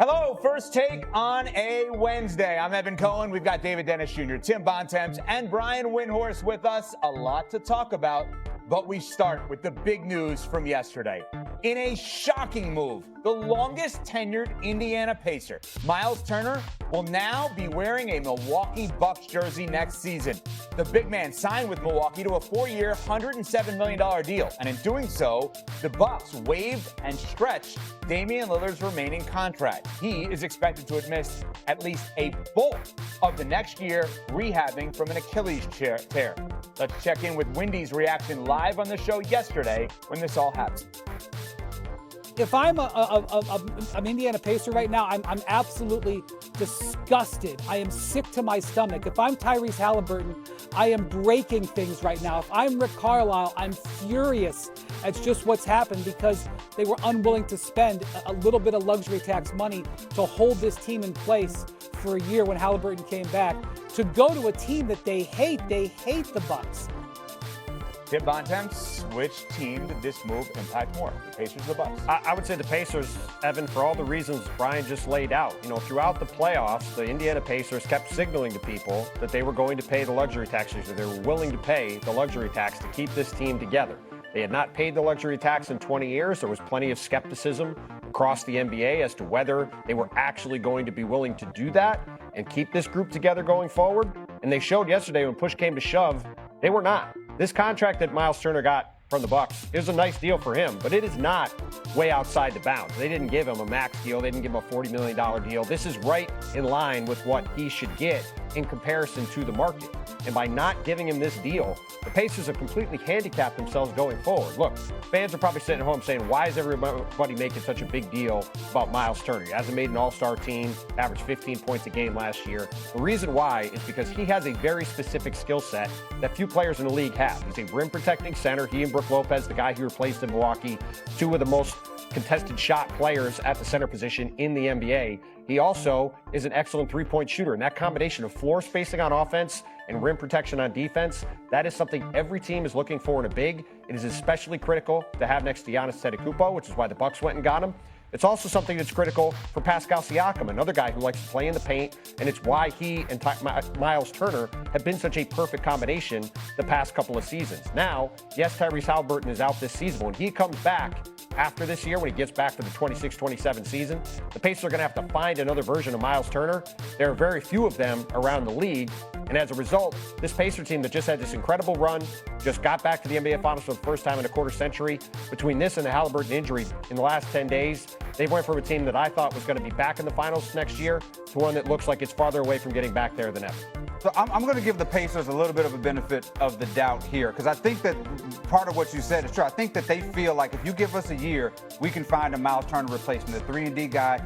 Hello, First Take on a Wednesday. I'm Evan Cohen. We've got David Dennis Jr., Tim Bontemps, and Brian Windhorst with us. A lot to talk about, but we start with the big news from yesterday. In a shocking move, the longest tenured Indiana Pacer, Miles Turner, will now be wearing a Milwaukee Bucks jersey next season. The big man signed with Milwaukee to a 4-year, $107 million deal, and in doing so, the Bucks waived and stretched Damian Lillard's remaining contract. He is expected to miss at least a bulk of the next year rehabbing from an Achilles tear. Let's check in with Windy's reaction live on the show yesterday when this all happened. If I'm an Indiana Pacer right now, I'm absolutely disgusted. I am sick to my stomach. If I'm Tyrese Halliburton, I am breaking things right now. If I'm Rick Carlisle, I'm furious at just what's happened because they were unwilling to spend a little bit of luxury tax money to hold this team in place for a year when Halliburton came back. To go to a team that they hate the Bucks. Tim Bontemps, which team did this move impact more, the Pacers or the Bucks? I would say the Pacers, Evan, for all the reasons Brian just laid out. You know, throughout the playoffs, the Indiana Pacers kept signaling to people that they were going to pay the luxury tax, or they were willing to pay the luxury tax to keep this team together. They had not paid the luxury tax in 20 years. There was plenty of skepticism across the NBA as to whether they were actually going to be willing to do that and keep this group together going forward. And they showed yesterday when push came to shove, they were not. This contract that Miles Turner got from the Bucks is a nice deal for him, but it is not way outside the bounds. They didn't give him a max deal. They didn't give him a $40 million deal. This is right in line with what he should get in comparison to the market. And by not giving him this deal, the Pacers have completely handicapped themselves going forward. Look, fans are probably sitting at home saying, why is everybody making such a big deal about Miles Turner? He hasn't made an all-star team, averaged 15 points a game last year. The reason why is because he has a very specific skill set that few players in the league have. He's a rim-protecting center. He and Brook Lopez, the guy he replaced in Milwaukee, two of the most contested shot players at the center position in the NBA. He also is an excellent three-point shooter, and that combination of floor spacing on offense and rim protection on defense, that is something every team is looking for in a big. It is especially critical to have next to Giannis Antetokounmpo, which is why the Bucks went and got him. It's also something that's critical for Pascal Siakam, another guy who likes to play in the paint, and it's why he and Miles Turner have been such a perfect combination the past couple of seasons. Now, yes, Tyrese Halliburton is out this season. When he comes back after this year, when he gets back for the 26-27 season, the Pacers are going to have to find another version of Miles Turner. There are very few of them around the league, and as a result, this Pacer team that just had this incredible run, just got back to the NBA Finals for the first time in a quarter century, between this and the Halliburton injury in the last 10 days, they went from a team that I thought was going to be back in the finals next year to one that looks like it's farther away from getting back there than ever. So I'm going to give the Pacers a little bit of a benefit of the doubt here because I think that part of what you said is true. I think that they feel like if you give us a year, we can find a Miles Turner replacement, the 3-and-D guy.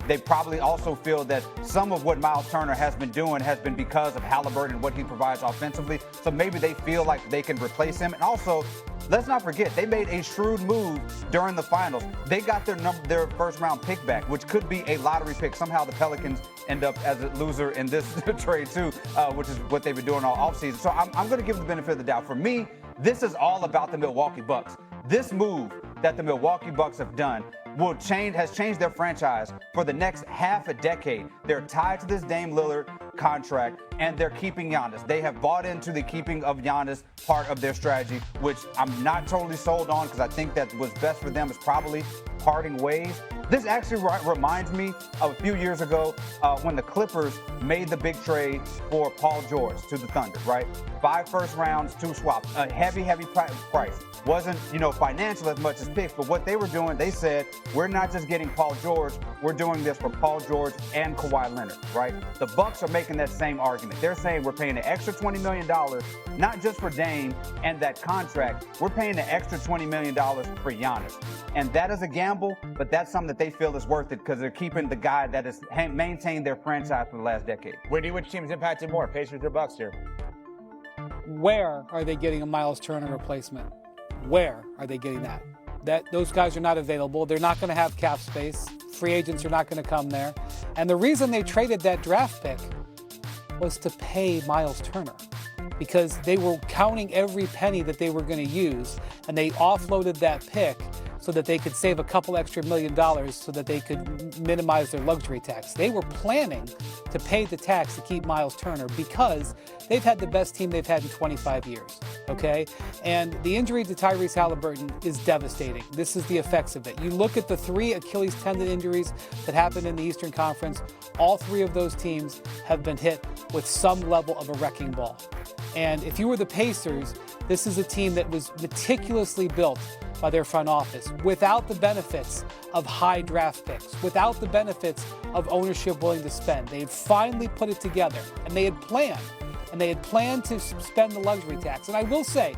They probably also feel that some of what Miles Turner has been doing has been because of Halliburton and what he provides offensively. So maybe they feel like they can replace him. And also, let's not forget, they made a shrewd move during the finals. They got their first-round pick back, which could be a lottery pick. Somehow the Pelicans end up as a loser in this trade too, which is what they've been doing all offseason. So I'm going to give them the benefit of the doubt. For me, this is all about the Milwaukee Bucks. This move that the Milwaukee Bucks have done has changed their franchise for the next half a decade. They're tied to this Dame Lillard contract, and they're keeping Giannis. They have bought into the keeping of Giannis part of their strategy, which I'm not totally sold on because I think that what's best for them is probably parting ways. This actually reminds me of a few years ago when the Clippers made the big trade for Paul George to the Thunder, right? 5 first rounds, 2 swaps, a heavy price. Wasn't, financial as much as picks, but what they were doing, they said, we're not just getting Paul George, we're doing this for Paul George and Kawhi Leonard, right? The Bucks are making that same argument. They're saying we're paying an extra $20 million, not just for Dame and that contract, we're paying an extra $20 million for Giannis. And that is a gamble, but that's something that they feel is worth it because they're keeping the guy that has maintained their franchise for the last decade. Windy, which team's impacted more, Pacers or Bucks here? Where are they getting a Miles Turner replacement? Where are they getting that? Those guys are not available. They're not going to have cap space. Free agents are not going to come there. And the reason they traded that draft pick was to pay Miles Turner because they were counting every penny that they were going to use, and they offloaded that pick so that they could save a couple extra $1 million so that they could minimize their luxury tax. They were planning to pay the tax to keep Miles Turner because they've had the best team they've had in 25 years, okay? And the injury to Tyrese Halliburton is devastating. This is the effects of it. You look at the 3 Achilles tendon injuries that happened in the Eastern Conference, all 3 of those teams have been hit with some level of a wrecking ball. And if you were the Pacers, this is a team that was meticulously built by their front office without the benefits of high draft picks, without the benefits of ownership willing to spend. They had finally put it together, and they had planned to spend the luxury tax. And I will say,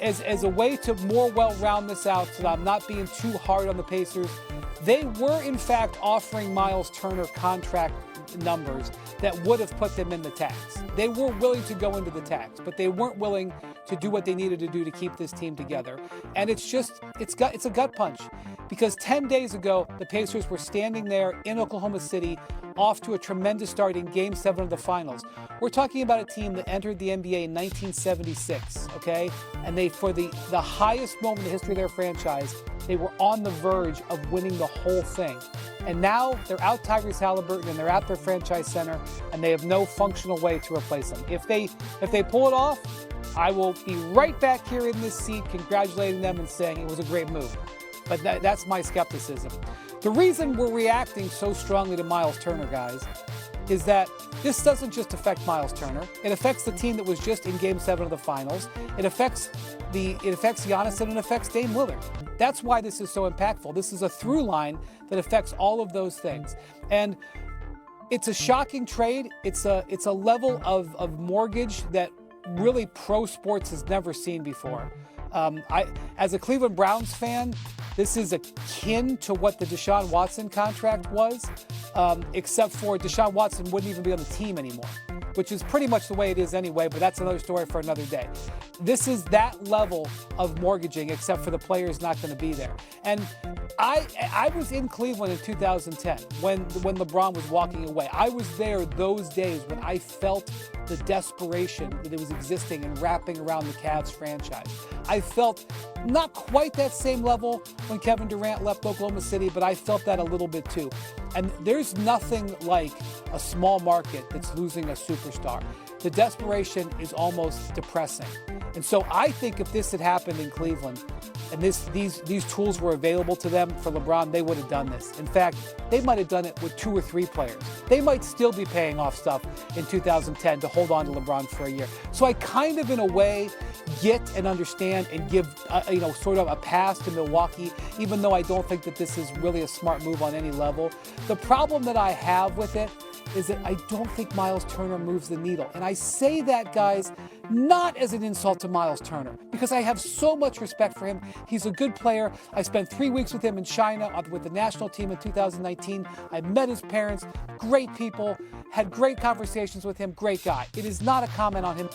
as a way to more well round this out so that I'm not being too hard on the Pacers, they were in fact offering Miles Turner contract numbers that would have put them in the tax. They were willing to go into the tax, but they weren't willing to do what they needed to do to keep this team together. And it's a gut punch, because 10 days ago, the Pacers were standing there in Oklahoma City off to a tremendous start in Game 7 of the Finals. We're talking about a team that entered the NBA in 1976, okay? And they, for the highest moment in the history of their franchise, they were on the verge of winning the whole thing. And now they're out Tyrese Halliburton and they're at their franchise center, and they have no functional way to replace him. If they pull it off, I will be right back here in this seat congratulating them and saying it was a great move. But that's my skepticism. The reason we're reacting so strongly to Miles Turner, guys, is that this doesn't just affect Miles Turner. It affects the team that was just in Game 7 of the Finals. It affects Giannis, and it affects Dame Lillard. That's why this is so impactful. This is a through line that affects all of those things. And it's a shocking trade. It's a level of mortgage that really pro sports has never seen before. As a Cleveland Browns fan, this is akin to what the Deshaun Watson contract was, except for Deshaun Watson wouldn't even be on the team anymore, which is pretty much the way it is anyway, but that's another story for another day. This is that level of mortgaging, except for the player's not going to be there. And I was in Cleveland in 2010 when LeBron was walking away. I was there those days when I felt the desperation that was existing and wrapping around the Cavs franchise. I felt not quite that same level when Kevin Durant left Oklahoma City, but I felt that a little bit too. And there's nothing like a small market that's losing a superstar. The desperation is almost depressing. And so I think if this had happened in Cleveland and these tools were available to them for LeBron, they would have done this. In fact, they might have done it with 2 or 3 players. They might still be paying off stuff in 2010 to hold on to LeBron for a year. So I kind of, in a way, get and understand and give, sort of a pass to Milwaukee, even though I don't think that this is really a smart move on any level. The problem that I have with it is that I don't think Miles Turner moves the needle. And I say that, guys, not as an insult to Miles Turner, because I have so much respect for him. He's a good player. I spent 3 weeks with him in China with the national team in 2019. I met his parents, great people, had great conversations with him, great guy. It is not a comment on him.